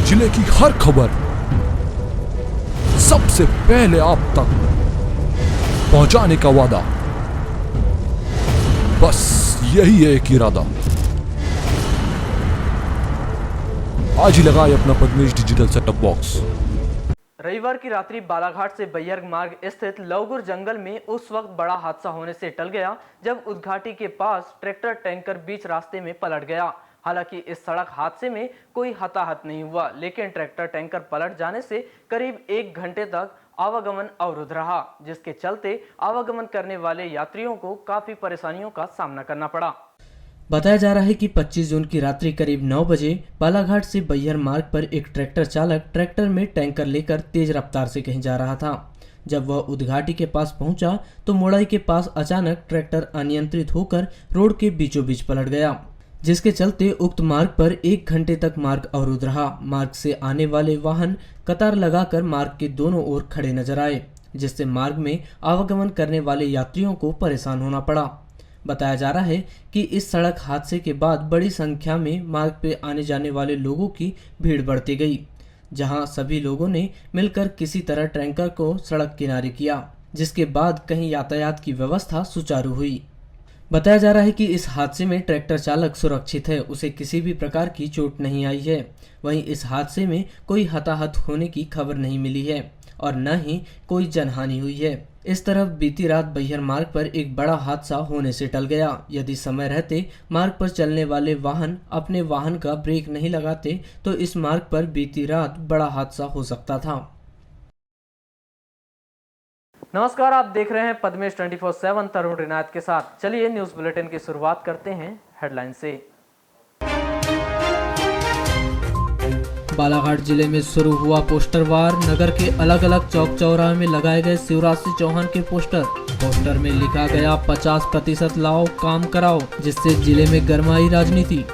जिले की हर खबर सबसे पहले आप तक पहुंचाने का वादा, बस यही है एक इरादा। आज ही लगाए अपना पद्मेश डिजिटल सेटअप बॉक्स। रविवार की रात्रि बालाघाट से बैहर मार्ग स्थित लवगुर जंगल में उस वक्त बड़ा हादसा होने से टल गया जब उद्घाटी के पास ट्रैक्टर टैंकर बीच रास्ते में पलट गया। हालांकि इस सड़क हादसे में कोई हताहत नहीं हुआ, लेकिन ट्रैक्टर टैंकर पलट जाने से करीब 1 घंटे तक आवागमन अवरुद्ध रहा, जिसके चलते आवागमन करने वाले यात्रियों को काफी परेशानियों का सामना करना पड़ा। बताया जा रहा है कि 25 जून की रात्रि करीब 9 बजे बालाघाट से बैहर मार्ग पर एक ट्रैक्टर चालक ट्रैक्टर में टैंकर लेकर तेज रफ्तार से कहीं जा रहा था। जब वह उद्घाटी के पास पहुंचा तो मोड़ाई के पास अचानक ट्रैक्टर अनियंत्रित होकर रोड के बीचों बीच पलट गया, जिसके चलते उक्त मार्ग पर 1 घंटे तक मार्ग अवरुद्ध रहा। मार्ग से आने वाले वाहन कतार लगाकर मार्ग के दोनों ओर खड़े नजर आए, जिससे मार्ग में आवागमन करने वाले यात्रियों को परेशान होना पड़ा। बताया जा रहा है कि इस सड़क हादसे के बाद बड़ी संख्या में मार्ग पर आने जाने वाले लोगों की भीड़ बढ़ती गई, जहां सभी लोगों ने मिलकर किसी तरह टैंकर को सड़क किनारे किया, जिसके बाद कहीं यातायात की व्यवस्था सुचारू हुई। बताया जा रहा है कि इस हादसे में ट्रैक्टर चालक सुरक्षित है, उसे किसी भी प्रकार की चोट नहीं आई है। वहीं इस हादसे में कोई हताहत होने की खबर नहीं मिली है और न ही कोई जनहानि हुई है। इस तरफ बीती रात बैहर मार्ग पर एक बड़ा हादसा होने से टल गया। यदि समय रहते मार्ग पर चलने वाले वाहन अपने वाहन का ब्रेक नहीं लगाते तो इस मार्ग पर बीती रात बड़ा हादसा हो सकता था। नमस्कार, आप देख रहे हैं पद्मेश 24/7 तरुण रिनायत के साथ। चलिए न्यूज बुलेटिन की शुरुआत करते हैं हेडलाइन से। बालाघाट जिले में शुरू हुआ पोस्टर वार। नगर के अलग अलग चौक चौराहे में लगाए गए शिवराज सिंह चौहान के पोस्टर में लिखा गया 50% लाओ काम कराओ, जिससे जिले में गरमाई राजनीति।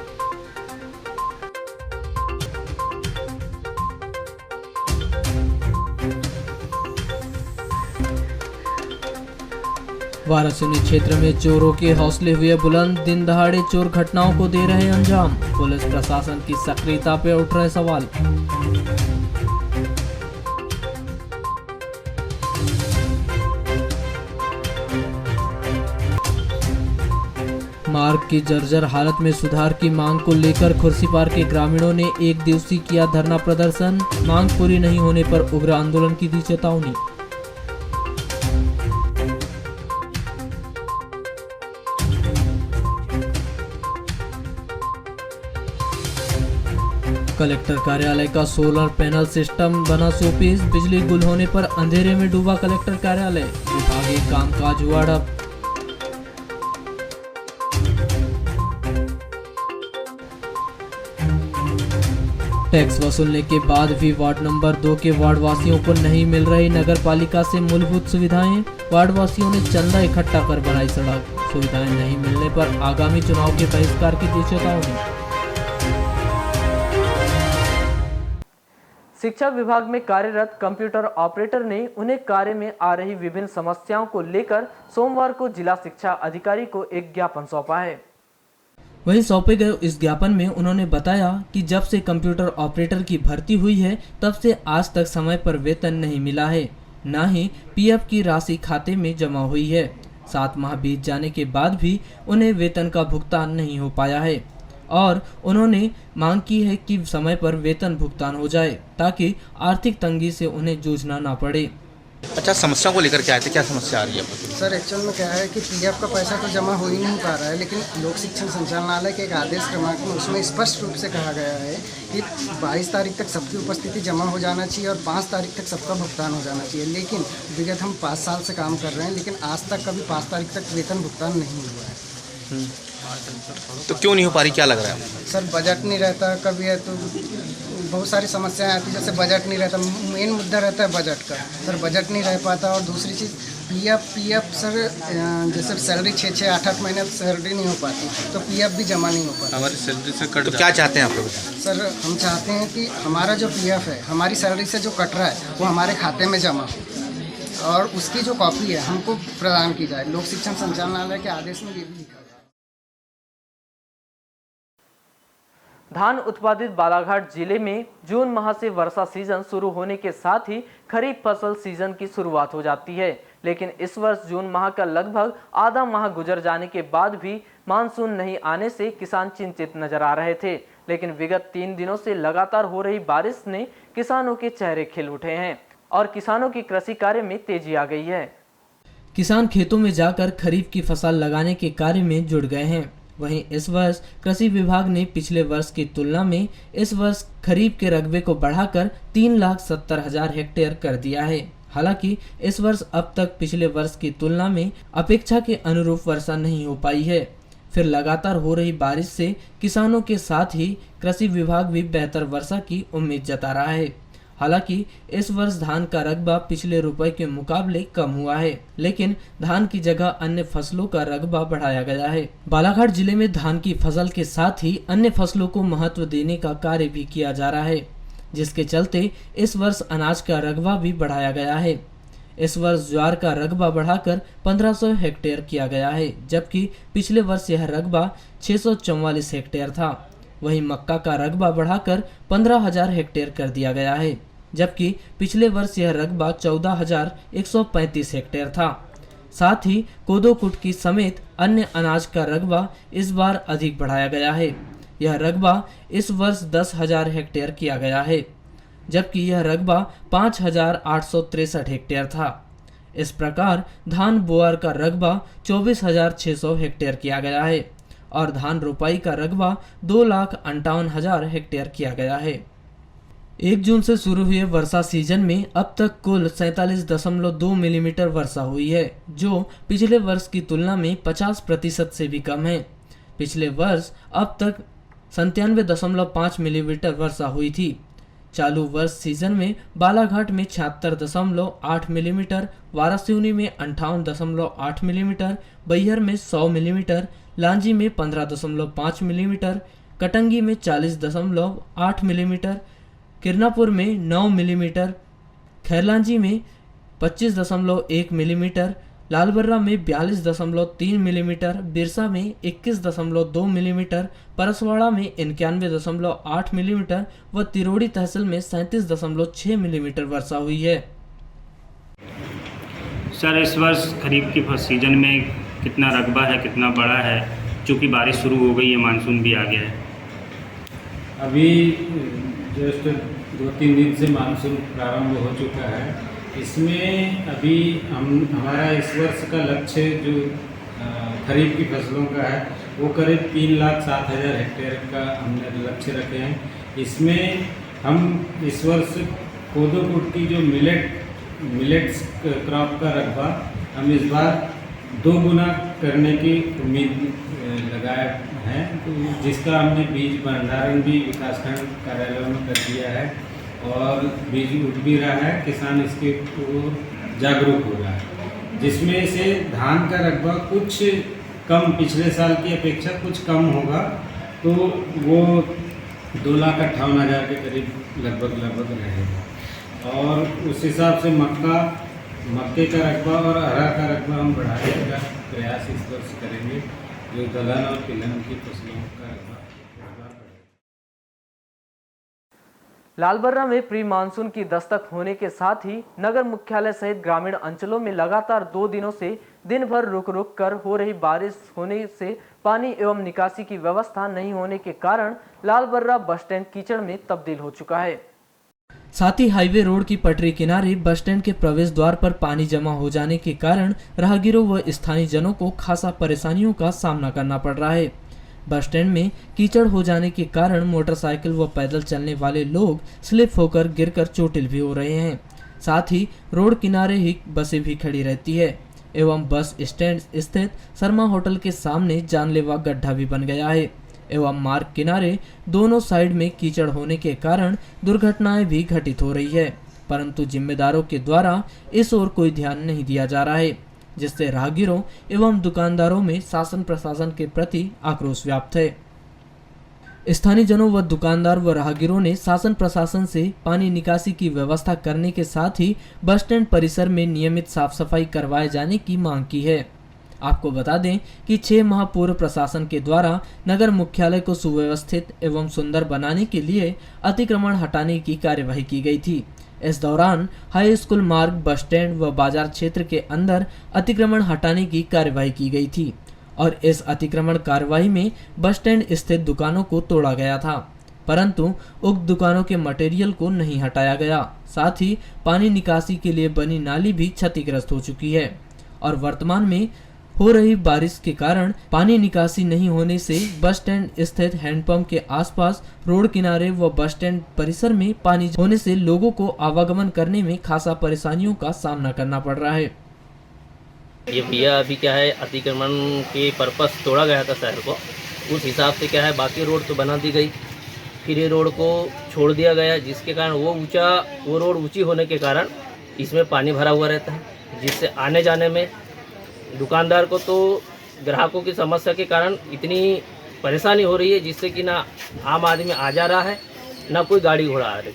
वारासिनी क्षेत्र में चोरों के हौसले हुए बुलंद। दिन दहाड़े चोर घटनाओं को दे रहे अंजाम। पुलिस प्रशासन की सक्रियता पे उठ रहे सवाल। मार्ग की जर्जर हालत में सुधार की मांग को लेकर खुर्सीपार के ग्रामीणों ने 1 दिवसीय किया धरना प्रदर्शन। मांग पूरी नहीं होने पर उग्र आंदोलन की दी चेतावनी। कलेक्टर कार्यालय का सोलर पैनल सिस्टम बना शोपीस। बिजली गुल होने पर अंधेरे में डूबा कलेक्टर कार्यालय। विभागीय कामकाज हुआ ठप। टैक्स वसूलने के बाद भी वार्ड नंबर 2 के वार्ड वासियों को नहीं मिल रही नगर पालिका से मूलभूत सुविधाएं। वार्ड वासियों ने चंदा इकट्ठा कर बनाई सड़क। सुविधाएं नहीं मिलने पर आगामी चुनाव के बहिष्कार की दी चेतावनी। शिक्षा विभाग में कार्यरत कंप्यूटर ऑपरेटर ने उन्हें कार्य में आ रही विभिन्न समस्याओं को लेकर सोमवार को जिला शिक्षा अधिकारी को एक ज्ञापन सौंपा है। वहीं सौंपे गए इस ज्ञापन में उन्होंने बताया कि जब से कंप्यूटर ऑपरेटर की भर्ती हुई है तब से आज तक समय पर वेतन नहीं मिला है, न ही पीएफ की राशि खाते में जमा हुई है। 7 माह बीत जाने के बाद भी उन्हें वेतन का भुगतान नहीं हो पाया है और उन्होंने मांग की है कि समय पर वेतन भुगतान हो जाए ताकि आर्थिक तंगी से उन्हें जूझना ना पड़े। अच्छा, समस्या को लेकर क्या आए थे? क्या समस्या आ रही है? सर, एक्चुअल में क्या है कि पीएफ का पैसा तो जमा हो ही नहीं पा रहा है, लेकिन लोक शिक्षण संचालनालय के एक आदेश क्रमांक में उसमें स्पष्ट रूप से कहा गया है कि 22 तारीख तक सबकी उपस्थिति जमा हो जाना चाहिए और 5 तारीख तक सबका भुगतान हो जाना चाहिए। लेकिन विगत हम 5 साल से काम कर रहे हैं, लेकिन आज तक कभी 5 तारीख तक वेतन भुगतान नहीं हुआ है। तो क्यों नहीं हो पा रही, क्या लग रहा है? सर, बजट नहीं रहता, कभी है तो बहुत सारी समस्याएं आती, जैसे बजट नहीं रहता। मेन मुद्दा रहता है बजट का। सर, बजट नहीं रह पाता। और दूसरी चीज़ पीएफ सर, जैसे सैलरी 6-8 महीने सैलरी नहीं हो पाती तो पीएफ भी जमा नहीं हो पाता हमारी सैलरी से कट। तो क्या चाहते हैं आप लोग? सर, हम चाहते हैं कि हमारा जो पीएफ है हमारी सैलरी से जो कट रहा है वो हमारे खाते में जमा हो और उसकी जो कॉपी है हमको प्रदान की जाए। लोक शिक्षण संचालनालय के आदेश में ये भी लिखा है। धान उत्पादित बालाघाट जिले में जून माह से वर्षा सीजन शुरू होने के साथ ही खरीफ फसल सीजन की शुरुआत हो जाती है, लेकिन इस वर्ष जून माह का लगभग आधा माह गुजर जाने के बाद भी मानसून नहीं आने से किसान चिंतित नजर आ रहे थे। लेकिन विगत 3 दिनों से लगातार हो रही बारिश ने किसानों के चेहरे खिल उठे हैं और किसानों की कृषि कार्य में तेजी आ गई है। किसान खेतों में जाकर खरीफ की फसल लगाने के कार्य में जुट गए हैं। वहीं इस वर्ष कृषि विभाग ने पिछले वर्ष की तुलना में इस वर्ष खरीफ के रकबे को बढ़ाकर 3,70,000 हेक्टेयर कर दिया है। हालांकि इस वर्ष अब तक पिछले वर्ष की तुलना में अपेक्षा के अनुरूप वर्षा नहीं हो पाई है। फिर लगातार हो रही बारिश से किसानों के साथ ही कृषि विभाग भी बेहतर वर्षा की उम्मीद जता रहा है। हालांकि इस वर्ष धान का रकबा पिछले रुपए के मुकाबले कम हुआ है, लेकिन धान की जगह अन्य फसलों का रकबा बढ़ाया गया है। बालाघाट जिले में धान की फसल के साथ ही अन्य फसलों को महत्व देने का कार्य भी किया जा रहा है, जिसके चलते इस वर्ष अनाज का रकबा भी बढ़ाया गया है। इस वर्ष ज्वार का रकबा बढ़ाकर 1500 हेक्टेयर किया गया है, जबकि पिछले वर्ष यह रकबा 644 हेक्टेयर था। वहीं मक्का का रकबा बढ़ाकर 15,000 हेक्टेयर कर दिया गया है, जबकि पिछले वर्ष यह रकबा 14,135 हेक्टेयर था। साथ ही कोदो कुटकी समेत अन्य अनाज का रकबा इस बार अधिक बढ़ाया गया है। यह रकबा इस वर्ष 10,000 हेक्टेयर किया गया है, जबकि यह रकबा 5,863 हेक्टेयर था। इस प्रकार धान बोआर का रकबा 24,600 हेक्टेयर किया गया है और धान रोपाई का रकबा 2,58,000 हेक्टेयर किया गया है। 1 जून से शुरू हुए वर्षा सीजन में अब तक कुल 47.2 मिलीमीटर वर्षा हुई है, जो पिछले वर्ष की तुलना में 50% से भी कम है। पिछले वर्ष अब तक 97.5 मिलीमीटर वर्षा हुई थी। चालू वर्ष सीजन में बालाघाट में 76.8 मिलीमीटर, वारासिवनी में 58.8 मिलीमीटर, बैहर में 100 मिलीमीटर, लांजी में 15.5 मिलीमीटर, कटंगी में 40.8 मिलीमीटर, किरनापुर में 9 मिलीमीटर, खैरलांजी में 25.1 मिलीमीटर, लालबर्रा में 42.3 मिलीमीटर, बिरसा में 21.2 मिलीमीटर, परसवाड़ा में 91.8 मिलीमीटर व तिरोड़ी तहसील में 37.6 मिलीमीटर वर्षा हुई है। सर, इस वर्ष खरीफ की सीजन में कितना रकबा है, कितना बड़ा है? चूँकि बारिश शुरू हो गई है, मानसून भी आ गया है। अभी जस्ट 2-3 दिन से मानसून प्रारंभ हो चुका है। इसमें अभी हमारा इस वर्ष का लक्ष्य जो खरीफ की फसलों का है वो करीब 3,07,000 हेक्टेयर का हमने लक्ष्य रखे हैं। इसमें हम इस वर्ष कोदो कुटकी जो मिलेट्स क्रॉप का रकबा हम इस बार 2 गुना करने की उम्मीद लगाए हैं, तो जिसका हमने बीज भंडारण भी विकासखंड कार्यालयों में कर दिया है और बीज उठ भी रहा है। किसान इसके ओर जागरूक हो रहा है, जिसमें से धान का रकबा कुछ कम, पिछले साल की अपेक्षा कुछ कम होगा, तो वो 2,58,000 के करीब लगभग रहेगा। और उस हिसाब से मक्के का रकबा और अरहर का रकबा हम बढ़ाने का प्रयास इस वर्ष करेंगे, जो दलहन और तिलहन की फसलों का रकबा। लालबर्रा में प्री मानसून की दस्तक होने के साथ ही नगर मुख्यालय सहित ग्रामीण अंचलों में लगातार 2 दिनों से दिन भर रुक रुक कर हो रही बारिश होने से पानी एवं निकासी की व्यवस्था नहीं होने के कारण लालबर्रा बस स्टैंड कीचड़ में तब्दील हो चुका है। साथ ही हाईवे रोड की पटरी किनारे बस स्टैंड के प्रवेश द्वार पर पानी जमा हो जाने के कारण राहगीरों व स्थानीय जनों को खासा परेशानियों का सामना करना पड़ रहा है। बस स्टैंड में कीचड़ हो जाने के कारण मोटरसाइकिल व पैदल चलने वाले लोग स्लिप होकर गिरकर चोटिल भी हो रहे हैं। साथ ही रोड किनारे ही बसें भी खड़ी रहती है एवं बस स्टैंड स्थित शर्मा होटल के सामने जानलेवा गड्ढा भी बन गया है एवं मार्ग किनारे दोनों साइड में कीचड़ होने के कारण दुर्घटनाएं भी घटित हो रही है, परंतु जिम्मेदारों के द्वारा इस ओर कोई ध्यान नहीं दिया जा रहा है, जिससे राहगीरों एवं दुकानदारों में शासन प्रशासन के प्रति आक्रोश व्याप्त है। स्थानीय जनों व दुकानदार व राहगीरों ने शासन प्रशासन से पानी निकासी की व्यवस्था करने के साथ ही बस स्टैंड परिसर में नियमित साफ सफाई करवाए जाने की मांग की है। आपको बता दें कि 6 माह पूर्व प्रशासन के द्वारा नगर मुख्यालय को सुव्यवस्थित एवं सुंदर बनाने के लिए अतिक्रमण हटाने की कार्यवाही की गई थी। इस दौरान हाई स्कूल मार्ग, बस स्टैंड व बाजार क्षेत्र के अंदर अतिक्रमण हटाने की कार्यवाही की गई थी और इस अतिक्रमण कार्यवाही में बस स्टैंड स्थित दुकानों को तोड़ा गया था, परंतु उक्त दुकानों के मटेरियल को नहीं हटाया गया। साथ ही पानी निकासी के लिए बनी नाली भी क्षतिग्रस्त हो चुकी है और वर्तमान में हो रही बारिश के कारण पानी निकासी नहीं होने से बस स्टैंड स्थित हैंडपंप के आसपास, रोड किनारे व बस स्टैंड परिसर में पानी होने से लोगों को आवागमन करने में खासा परेशानियों का सामना करना पड़ रहा है। ये भैया अभी क्या है, अतिक्रमण के पर्पस तोड़ा गया था शहर को, उस हिसाब से क्या है बाकी रोड तो बना दी गई, फिर ये रोड को छोड़ दिया गया, जिसके कारण वो रोड ऊंची होने के कारण इसमें पानी भरा हुआ रहता है, जिससे आने जाने में दुकानदार को तो ग्राहकों की समस्या के कारण इतनी परेशानी हो रही है, जिससे कि ना आम आदमी आ जा रहा है, ना कोई गाड़ी घोड़ा आ रही,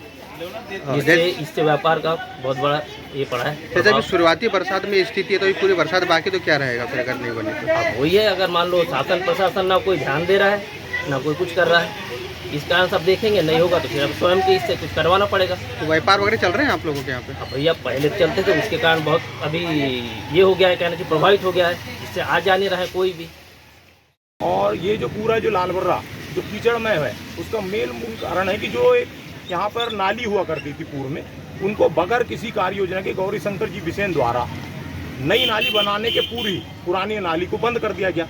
जिससे इससे व्यापार का बहुत बड़ा ये पड़ा है। जैसे अभी शुरुआती बरसात में स्थिति है, तो ये पूरी बरसात बाकी तो क्या रहेगा फिर अगर नहीं बने तो? अब वही है, अगर मान लो शासन प्रशासन ना कोई ध्यान दे रहा है, ना कोई कुछ कर रहा है, इस कारण सब देखेंगे नहीं होगा तो फिर अब स्वयं के इससे कुछ करवाना पड़ेगा। तो व्यापार वगैरह चल रहे हैं आप लोगों के यहाँ पे? अब भैया पहले चलते थे, उसके कारण बहुत अभी ये हो गया है, कहना चाहिए प्रभावित हो गया है, इससे आ जा नहीं रहा है कोई भी। और ये जो पूरा जो लालबर्रा जो कीचड़मय है, उसका मूल कारण है कि जो एक यहाँ पर नाली हुआ करती थी पूर्व में, उनको बगैर किसी कार्य योजना के गौरी शंकर जी बिसेन द्वारा नई नाली बनाने के पूरी पुरानी नाली को बंद कर दिया गया।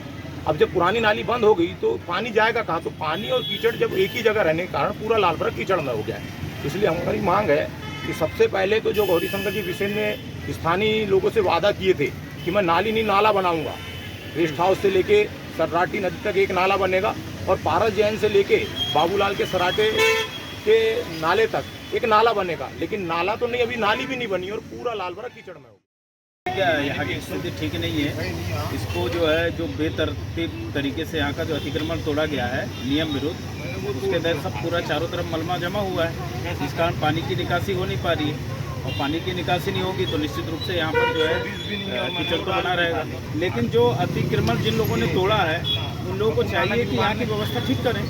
अब जब पुरानी नाली बंद हो गई तो पानी जाएगा कहाँ? तो पानी और कीचड़ जब एक ही जगह रहने के कारण पूरा लालबर्रा कीचड़मय हो गया है। इसलिए हमारी मांग है कि सबसे पहले तो जो गौरी शंकर जी बिसेन ने स्थानीय लोगों से वादा किए थे कि मैं नाली नहीं नाला बनाऊंगा, रेस्ट हाउस से लेके सर्राटी नदी तक एक नाला बनेगा और पारस जैन से लेके बाबूलाल के सराटे के नाले तक एक नाला बनेगा, लेकिन नाला तो नहीं, अभी नाली भी नहीं बनी और पूरा लालबर्रा कीचड़ में हो। क्या यहाँ की स्थिति ठीक नहीं है, इसको जो है जो बेतरतीब तरीके से यहाँ का जो अतिक्रमण तोड़ा गया है नियम विरुद्ध, उसके तहत सब पूरा चारों तरफ मलबा जमा हुआ है, इस कारण पानी की निकासी हो नहीं पा रही है और पानी की निकासी नहीं होगी तो निश्चित रूप से यहाँ पर जो है कीचड़ तो बना रहेगा। लेकिन जो अतिक्रमण जिन लोगों ने तोड़ा है उन लोगों को चाहिए कि यहाँ की व्यवस्था ठीक करें।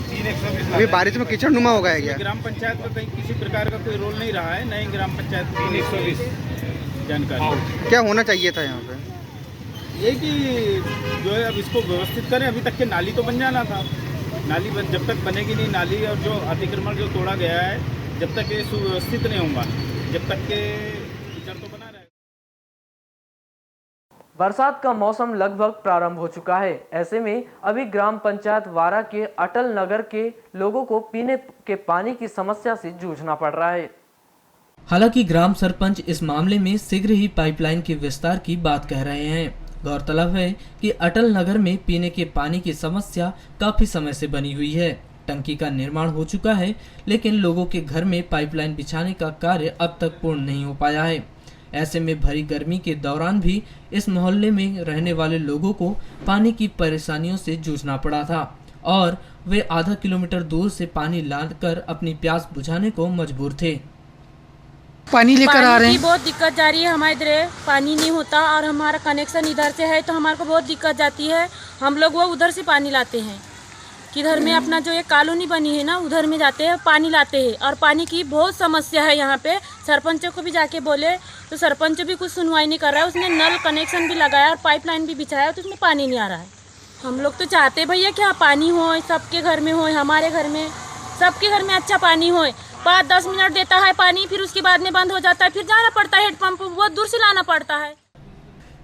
अभी बारिश में कीचड़ नुमा हो गया क्या? ग्राम पंचायत का कहीं किसी प्रकार का कोई रोल नहीं रहा है, नई ग्राम पंचायत 320 जानकारी। क्या होना चाहिए था यहाँ पे? ये कि जो है अब इसको व्यवस्थित करें। अभी तक के नाली तो बन जाना था, नाली जब तक बनेगी नहीं नाली और जो अतिक्रमण जो तोड़ा गया है जब तक ये सुव्यवस्थित नहीं होगा, जब तक के कीचड़ तो बना रहेगा। बरसात का मौसम लगभग प्रारंभ हो चुका है। ऐसे में अभी ग्राम पंचायत वारा के अटल नगर के लोगों को पीने के पानी की समस्या से जूझना पड़ रहा है। हालांकि ग्राम सरपंच इस मामले में शीघ्र ही पाइपलाइन के विस्तार की बात कह रहे हैं। गौरतलब है कि अटल नगर में पीने के पानी की समस्या काफी समय से बनी हुई है। टंकी का निर्माण हो चुका है, लेकिन लोगों के घर में पाइपलाइन बिछाने का कार्य अब तक पूर्ण नहीं हो पाया है। ऐसे में भरी गर्मी के दौरान भी इस मोहल्ले में रहने वाले लोगों को पानी की परेशानियों से जूझना पड़ा था और वे आधा किलोमीटर दूर से पानी लाकर अपनी प्यास बुझाने को मजबूर थे। पानी लेकर आ रहे हैं, बहुत दिक्कत जा रही है हमारे इधर, पानी नहीं होता और हमारा कनेक्शन इधर से है तो हमारे को बहुत दिक्कत जाती है। हम लोग वो उधर से पानी लाते हैं, किधर में अपना जो एक कॉलोनी बनी है ना उधर में जाते हैं पानी लाते हैं और पानी की बहुत समस्या है यहाँ पे। सरपंचों को भी जाके बोले तो सरपंच भी कुछ सुनवाई नहीं कर रहा है। उसने नल कनेक्शन भी लगाया और पाइपलाइन भी बिछाया तो उसमें पानी नहीं आ रहा है। हम लोग तो चाहते भैया कि हाँ पानी हो, सबके घर में हो, हमारे घर में, सबके घर में अच्छा पानी हो। 5-10 मिनट देता है पानी, फिर उसके बाद में बंद हो जाता है, फिर जाना पड़ता है हेडपंप, बहुत दूर से लाना पड़ता है।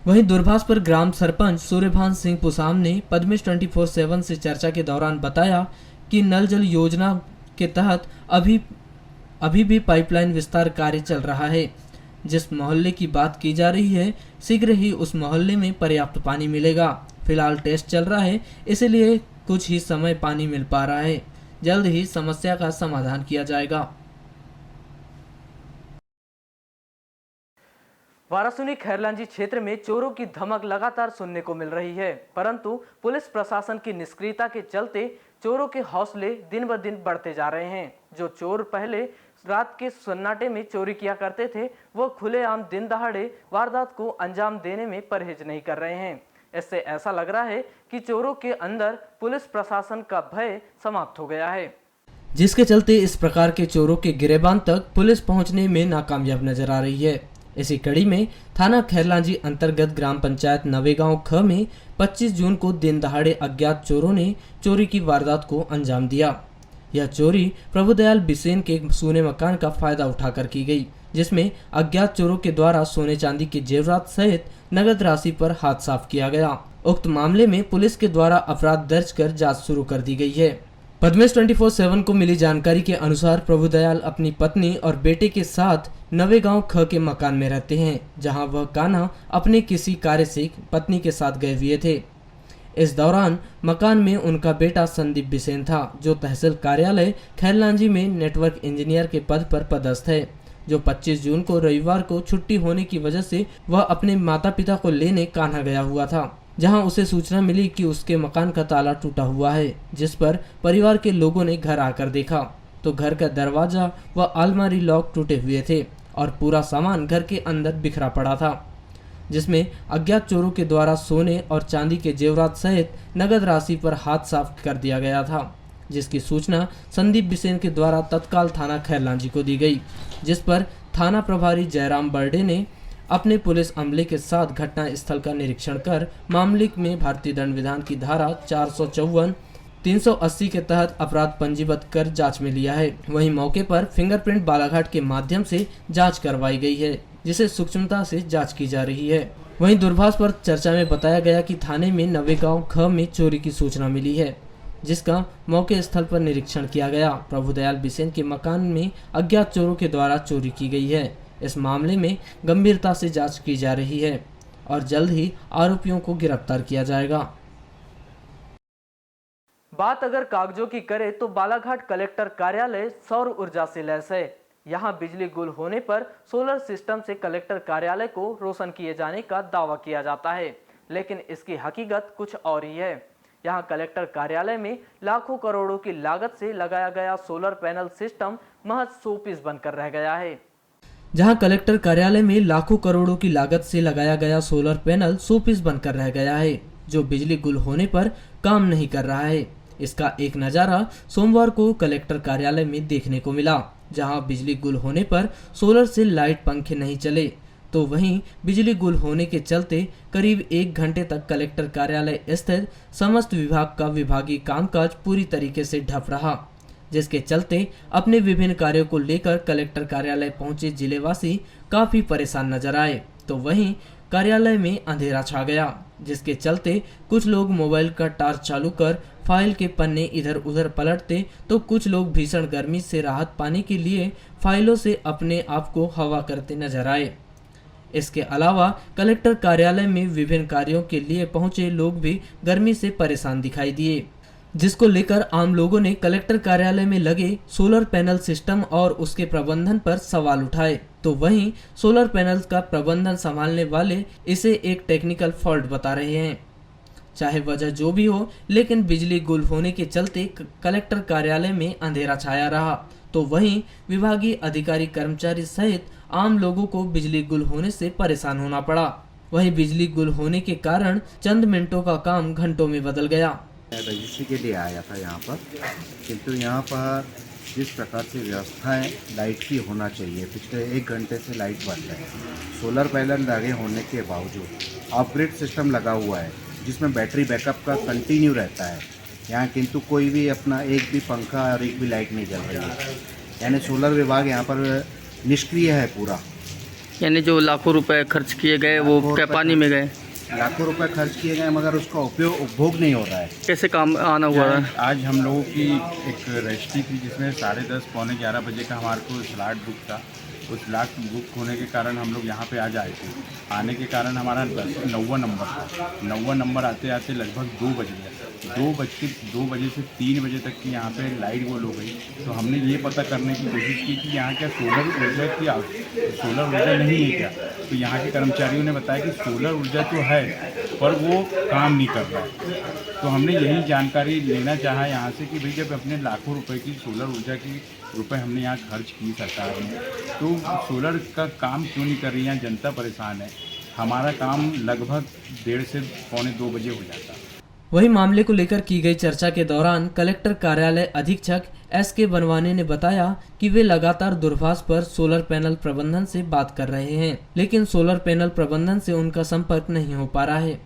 वहीं दूरभाष पर ग्राम सरपंच सूर्यभान सिंह पुसाम ने पद्मिश 24/7 से चर्चा के दौरान बताया कि नल जल योजना के तहत अभी भी पाइपलाइन विस्तार कार्य चल रहा है। जिस मोहल्ले की बात की जा रही है शीघ्र ही उस मोहल्ले में पर्याप्त पानी मिलेगा। फिलहाल टेस्ट चल रहा है, इसलिए कुछ ही समय पानी मिल पा रहा है। जल्द ही समस्या का समाधान किया जाएगा। वारासुनी खैरलांजी क्षेत्र में चोरों की धमक लगातार सुनने को मिल रही है, परंतु पुलिस प्रशासन की निष्क्रियता के चलते चोरों के हौसले दिन ब दिन बढ़ते जा रहे हैं। जो चोर पहले रात के सन्नाटे में चोरी किया करते थे, वो खुलेआम दिन दहाड़े वारदात को अंजाम देने में परहेज नहीं कर रहे हैं। इससे ऐसा लग रहा है कि चोरों के अंदर पुलिस प्रशासन का भय समाप्त हो गया है, जिसके चलते इस प्रकार के चोरों के गिरेबान तक पुलिस पहुंचने में नाकामयाब नजर आ रही है। इसी कड़ी में थाना खैरलांजी अंतर्गत ग्राम पंचायत नवेगांव ख में 25 जून को दिन दहाड़े अज्ञात चोरों ने चोरी की वारदात को अंजाम दिया। यह चोरी प्रभुदयाल बिसेन के सूने मकान का फायदा उठाकर की गई, जिसमें अज्ञात चोरों के द्वारा सोने चांदी के जेवरात सहित नगद राशि पर हाथ साफ किया गया। उक्त मामले में पुलिस के द्वारा अपराध दर्ज कर जांच शुरू कर दी गई है। पद्मेश 24/7 को मिली जानकारी के अनुसार प्रभुदयाल अपनी पत्नी और बेटे के साथ नवेगांव ख के मकान में रहते हैं, जहां वह कान्हा अपने किसी कार्य से पत्नी के साथ गए हुए थे। इस दौरान मकान में उनका बेटा संदीप बिसेन था, जो तहसील कार्यालय खैरलांजी में नेटवर्क इंजीनियर के पद पर पदस्थ है, जो 25 जून को रविवार को छुट्टी होने की वजह से वह अपने माता पिता को लेने कान्हा गया हुआ था, जहां उसे सूचना मिली कि उसके मकान का ताला टूटा हुआ है, जिस पर परिवार के लोगों ने घर आकर देखा तो घर का दरवाजा व अलमारी लॉक टूटे हुए थे और पूरा सामान घर के अंदर बिखरा पड़ा था, जिसमें अज्ञात चोरों के द्वारा सोने और चांदी के जेवरात सहित नगद राशि पर हाथ साफ कर दिया गया था, जिसकी सूचना संदीप बिसेन के द्वारा तत्काल थाना खैरलांजी को दी गई, जिस पर थाना प्रभारी जयराम बर्डे ने अपने पुलिस अमले के साथ घटना स्थल का निरीक्षण कर मामले में भारतीय दंड विधान की धारा 454, 380 के तहत अपराध पंजीबद्ध कर जांच में लिया है। वहीं मौके पर फिंगरप्रिंट बालाघाट के माध्यम से जांच करवाई गई है, जिसे सूक्ष्मता से जांच की जा रही है। वहीं दूरभाष पर चर्चा में बताया गया कि थाने में नवेगांव ख में चोरी की सूचना मिली है, जिसका मौके स्थल पर निरीक्षण किया गया। प्रभुदयाल बिसेन के मकान में अज्ञात चोरों के द्वारा चोरी की गई है। इस मामले में गंभीरता से जांच की जा रही है और जल्द ही आरोपियों को गिरफ्तार किया जाएगा। बात अगर कागजों की करें तो बालाघाट कलेक्टर कार्यालय सौर ऊर्जा से लैस है। यहां बिजली गुल होने पर सोलर सिस्टम से कलेक्टर कार्यालय को रोशन किए जाने का दावा किया जाता है, लेकिन इसकी हकीकत कुछ और ही है। यहां कलेक्टर कार्यालय में लाखों करोड़ों की लागत से लगाया गया सोलर पैनल सिस्टम महज 100 पीस बनकर रह गया है। जहां कलेक्टर कार्यालय में लाखों करोड़ों की लागत से लगाया गया सोलर पैनल 100 पीस बनकर रह गया है, जो बिजली गुल होने पर काम नहीं कर रहा है। इसका एक नज़ारा सोमवार को कलेक्टर कार्यालय में देखने को मिला, जहां बिजली गुल होने पर सोलर से लाइट पंखे नहीं चले, तो वहीं बिजली गुल होने के चलते करीब 1 घंटे तक कलेक्टर कार्यालय स्थित समस्त विभाग का विभागीय कामकाज पूरी तरीके से ठप रहा, जिसके चलते अपने विभिन्न कार्यों को लेकर कलेक्टर कार्यालय पहुंचे जिलेवासी काफी परेशान नजर आए। तो वहीं कार्यालय में अंधेरा छा गया, जिसके चलते कुछ लोग मोबाइल का टार्च चालू कर फाइल के पन्ने इधर उधर पलटते, तो कुछ लोग भीषण गर्मी से राहत पाने के लिए फाइलों से अपने आप को हवा करते नजर आए। इसके अलावा कलेक्टर कार्यालय में विभिन्न कार्यों के लिए पहुंचे लोग भी गर्मी से परेशान दिखाई दिए, जिसको लेकर आम लोगों ने कलेक्टर कार्यालय में लगे सोलर पैनल सिस्टम और उसके प्रबंधन पर सवाल उठाए। तो वहीं सोलर पैनल्स का प्रबंधन संभालने वाले इसे एक टेक्निकल फॉल्ट बता रहे हैं। चाहे वजह जो भी हो, लेकिन बिजली गुल होने के चलते कलेक्टर कार्यालय में अंधेरा छाया रहा। तो वहीं विभागीय अधिकारी कर्मचारी सहित आम लोगों को बिजली गुल होने से परेशान होना पड़ा। वहीं बिजली गुल होने के कारण चंद मिनटों का काम घंटों में बदल गया। रजिस्ट्री के लिए आया था यहाँ पर, किंतु यहाँ पर जिस प्रकार से व्यवस्थाएं लाइट की होना चाहिए, पिछले 1 घंटे से लाइट बंद है। सोलर पैनल लगे होने के बावजूद ऑपरेट सिस्टम लगा हुआ है, जिसमें बैटरी बैकअप का कंटिन्यू रहता है। यहाँ किंतु कोई भी अपना एक भी पंखा और एक भी लाइट नहीं जल रही है, यानी सोलर विभाग यहाँ पर निष्क्रिय है पूरा। यानी जो लाखों रुपए खर्च किए गए वो क्या पानी में गए? लाखों रुपए खर्च किए गए, मगर उसका उपभोग नहीं हो रहा है। कैसे काम आना हुआ है? आज हम लोगों की एक रजिस्ट्री थी, जिसमें 10:30 पौने 11 बजे का हमारे को स्लॉट बुक था। उस स्लॉट बुक होने के कारण हम लोग यहाँ पे आज आए थे। आने के कारण हमारा 9वां नंबर था। 9वां नंबर आते आते लगभग 2 बज गया। 2 बजे से 3 बजे तक की यहाँ पे लाइट गोल हो गई। तो हमने ये पता करने की कोशिश की कि यहाँ क्या सोलर ऊर्जा नहीं है क्या। तो यहाँ के कर्मचारियों ने बताया कि सोलर ऊर्जा तो है, पर वो काम नहीं कर रहा है। तो हमने यही जानकारी लेना चाहा यहाँ से कि भाई जब अपने लाखों रुपए की सोलर ऊर्जा की रुपए हमने यहाँ खर्च की सरकार ने, तो सोलर का काम क्यों नहीं कर रही है, जनता परेशान है। हमारा काम लगभग 1:30 से 1:45 बजे हो जाता है। वही मामले को लेकर की गई चर्चा के दौरान कलेक्टर कार्यालय अधीक्षक SK बनवाने ने बताया कि वे लगातार दूरभाष पर सोलर पैनल प्रबंधन से बात कर रहे हैं, लेकिन सोलर पैनल प्रबंधन से उनका संपर्क नहीं हो पा रहा है।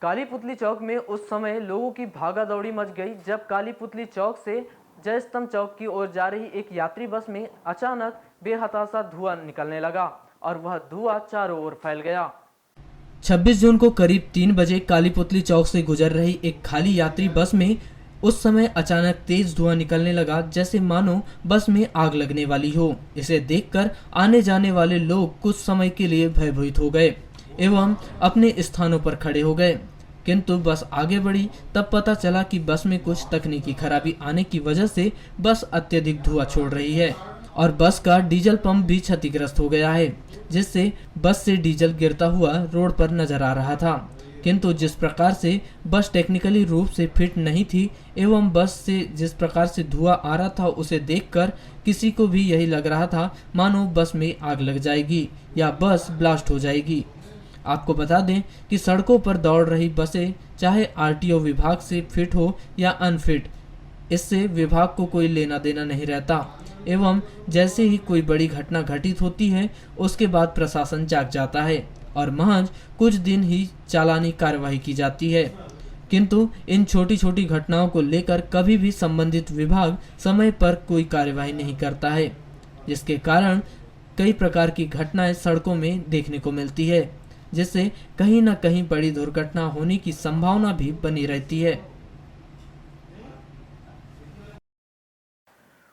काली पुतली चौक में उस समय लोगों की भागा दौड़ी मच गई जब काली पुतली चौक से जय स्तंभ चौक की ओर जा रही एक यात्री बस में अचानक बेहताशा धुआं निकलने लगा और वह धुआं चारों ओर फैल गया। 26 जून को करीब 3 बजे काली पुतली चौक से गुजर रही एक खाली यात्री बस में उस समय अचानक तेज धुआं निकलने लगा, जैसे मानो बस में आग लगने वाली हो। इसे देखकर आने जाने वाले लोग कुछ समय के लिए भयभीत हो गए एवं अपने स्थानों पर खड़े हो गए, किंतु बस आगे बढ़ी तब पता चला कि बस में कुछ तकनीकी खराबी आने की वजह से बस अत्यधिक धुआं छोड़ रही है और बस का डीजल पंप भी क्षतिग्रस्त हो गया है, जिससे बस से डीजल गिरता हुआ रोड पर नजर आ रहा था। किंतु जिस प्रकार से बस टेक्निकली रूप से फिट नहीं थी एवं बस से जिस प्रकार से धुआं आ रहा था उसे देखकर किसी को भी यही लग रहा था मानो बस में आग लग जाएगी या बस ब्लास्ट हो जाएगी। आपको बता दें कि सड़कों पर दौड़ रही बसें चाहे RTO विभाग से फिट हो या अनफिट, इससे विभाग को कोई लेना देना नहीं रहता एवं जैसे ही कोई बड़ी घटना घटित होती है उसके बाद प्रशासन जाग जाता है और महज कुछ दिन ही चालानी कार्रवाई की जाती है। किंतु इन छोटी छोटी घटनाओं को लेकर कभी भी संबंधित विभाग समय पर कोई कार्यवाही नहीं करता है, जिसके कारण कई प्रकार की घटनाएं सड़कों में देखने को मिलती है, जिससे कहीं न कहीं बड़ी दुर्घटना होने की संभावना भी बनी रहती है।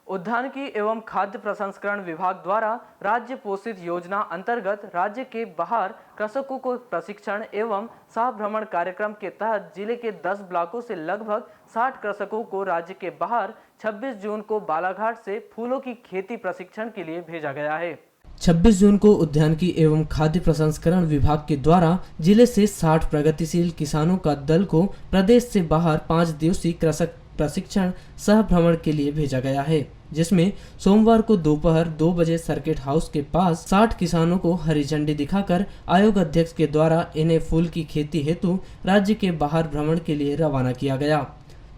उद्यानिकी एवं खाद्य प्रसंस्करण विभाग द्वारा राज्य पोषित योजना अंतर्गत राज्य के बाहर कृषकों को प्रशिक्षण एवं सह भ्रमण कार्यक्रम के तहत जिले के 10 ब्लॉकों से लगभग 60 कृषकों को राज्य के बाहर 26 जून को बालाघाट से फूलों की खेती प्रशिक्षण के लिए भेजा गया है। 26 जून को उद्यानिकी एवं खाद्य प्रसंस्करण विभाग के द्वारा जिले से 60 प्रगतिशील किसानों का दल को प्रदेश से बाहर 5 दिवसीय कृषक प्रशिक्षण सह भ्रमण के लिए भेजा गया है, जिसमें सोमवार को दोपहर 2 बजे सर्किट हाउस के पास 60 किसानों को हरी झंडी दिखाकर आयोग अध्यक्ष के द्वारा इन्हें फूल की खेती हेतु राज्य के बाहर भ्रमण के लिए रवाना किया गया।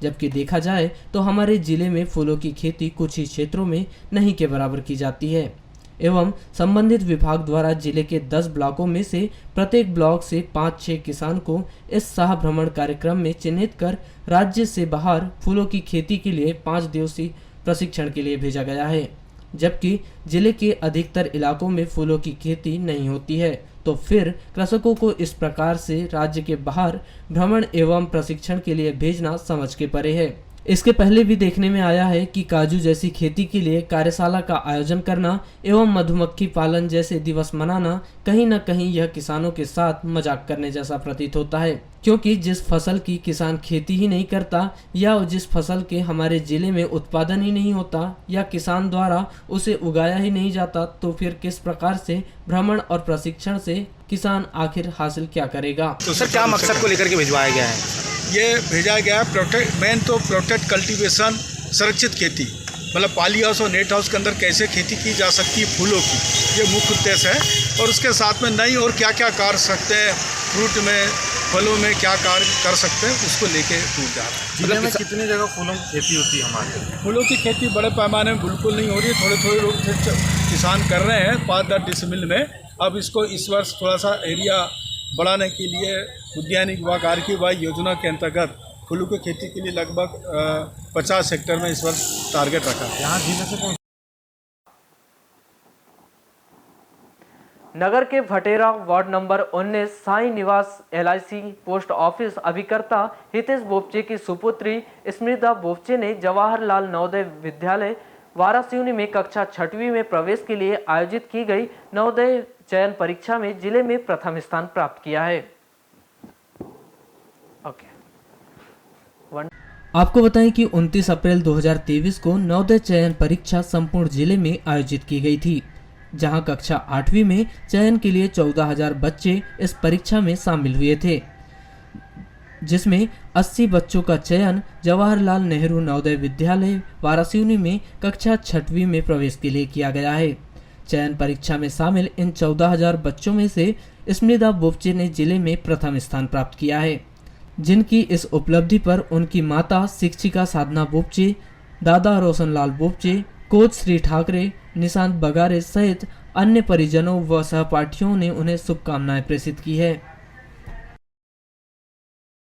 जबकि देखा जाए तो हमारे जिले में फूलों की खेती कुछ ही क्षेत्रों में नहीं के बराबर की जाती है एवं संबंधित विभाग द्वारा जिले के 10 ब्लॉकों में से प्रत्येक ब्लॉक से 5-6 किसान को इस सह भ्रमण कार्यक्रम में चिन्हित कर राज्य से बाहर फूलों की खेती के लिए 5 दिवसीय प्रशिक्षण के लिए भेजा गया है। जबकि जिले के अधिकतर इलाकों में फूलों की खेती नहीं होती है, तो फिर कृषकों को इस प्रकार से राज्य के बाहर भ्रमण एवं प्रशिक्षण के लिए भेजना समझ के परे है। इसके पहले भी देखने में आया है कि काजू जैसी खेती के लिए कार्यशाला का आयोजन करना एवं मधुमक्खी पालन जैसे दिवस मनाना कहीं न कहीं यह किसानों के साथ मजाक करने जैसा प्रतीत होता है, क्योंकि जिस फसल की किसान खेती ही नहीं करता या जिस फसल के हमारे जिले में उत्पादन ही नहीं होता या किसान द्वारा उसे उगाया ही नहीं जाता, तो फिर किस प्रकार से भ्रमण और प्रशिक्षण से किसान आखिर हासिल क्या करेगा। तो सर क्या मकसद को लेकर के भिजवाया गया है? ये भेजा गया प्रोटेक्ट कल्टीवेशन, सुरक्षित खेती, मतलब पाली हाउस और नेट हाउस के अंदर कैसे खेती की जा सकती है फूलों की, ये मुख्य उद्देश्य है। और उसके साथ में नई और क्या क्या कर सकते हैं, फ्रूट में फलों में क्या कार्य कर सकते हैं, उसको लेके टूर जा रहा है। जिले में कितनी जगह फूलों की खेती होती है? हमारे फूलों की खेती बड़े पैमाने में बिल्कुल नहीं हो रही है, थोड़े थोड़े लोग किसान कर रहे हैं 5-10 डिसमिल में। अब इसको इस वर्ष थोड़ा सा एरिया बढ़ाने के लिए उद्यानिक विभाग RKY योजना के अंतर्गत फूलों की खेती के लिए लगभग 50 हेक्टेयर में इस वर्ष टारगेट रखा है। यहाँ जिले से नगर के भटेरा वार्ड नंबर 19 साई निवास LIC पोस्ट ऑफिस अभिकर्ता हितेश बोपचे की सुपुत्री स्मृता बोपचे ने जवाहरलाल नवोदय विद्यालय वारासिवनी में कक्षा 6वीं में प्रवेश के लिए आयोजित की गई नवोदय चयन परीक्षा में जिले में प्रथम स्थान प्राप्त किया है। आपको बताएं कि 29 अप्रैल 2023 को नवोदय चयन परीक्षा संपूर्ण जिले में आयोजित की गई थी, जहां कक्षा 8वीं में चयन के लिए 14,000 बच्चे इस परीक्षा में शामिल हुए थे, जिसमें 80 बच्चों का चयन जवाहरलाल नेहरू नवोदय विद्यालय वारासिवनी में कक्षा 6वीं में प्रवेश के लिए किया गया है। चयन परीक्षा में शामिल इन 14,000 बच्चों में से स्मृता बोपचे ने जिले में प्रथम स्थान प्राप्त किया है, जिनकी इस उपलब्धि पर उनकी माता शिक्षिका साधना बोपचे, दादा रोशनलाल बोपचे, कोच श्री ठाकरे, निशांत बगारे सहित अन्य परिजनों व सहपाठियों ने उन्हें शुभकामनाएं प्रेषित की है।